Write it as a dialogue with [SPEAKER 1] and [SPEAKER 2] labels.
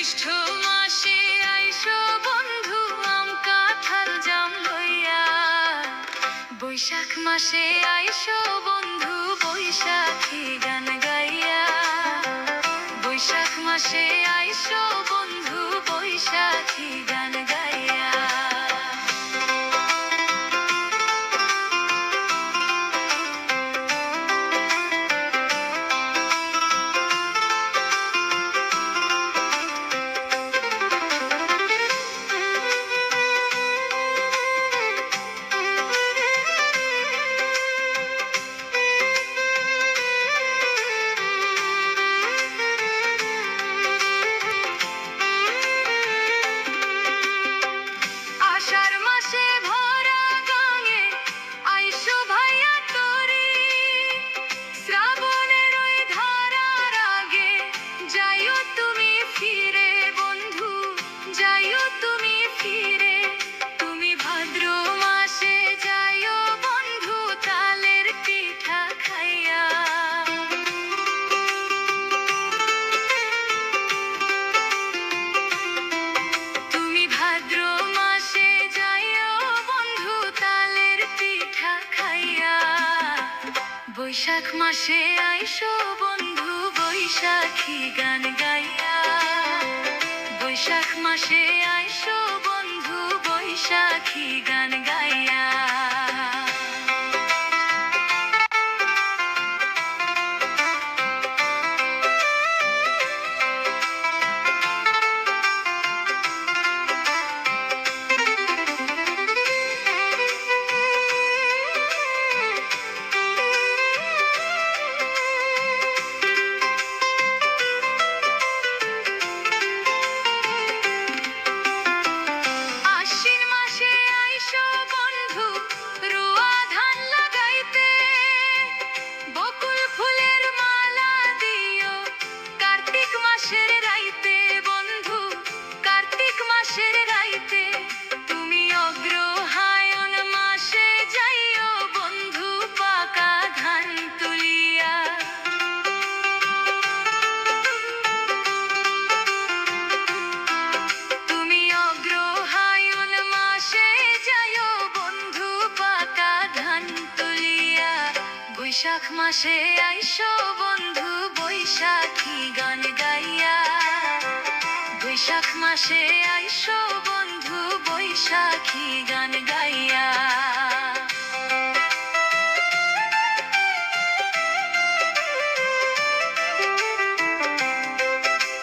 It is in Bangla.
[SPEAKER 1] জ্যৈষ্ঠ মাসে আইসো বন্ধু আম কাঁঠাল জাম লইয়া। বৈশাখ মাসে আইসো বন্ধু বৈশাখী গান গাইয়া। বৈশাখ মাসে আইসো বন্ধু বৈশাখী গান গাইয়া। বৈশাখ মাসে আইসো বন্ধু বৈশাখী গান গাইয়া। বৈশাখ মাসে আইসো বন্ধু বৈশাখী গান গাইয়া। বৈশাখ মাসে আইসো বন্ধু বৈশাখী গান গাইয়া। বৈশাখ মাসে আইসো বন্ধু বৈশাখী গান গাইয়া।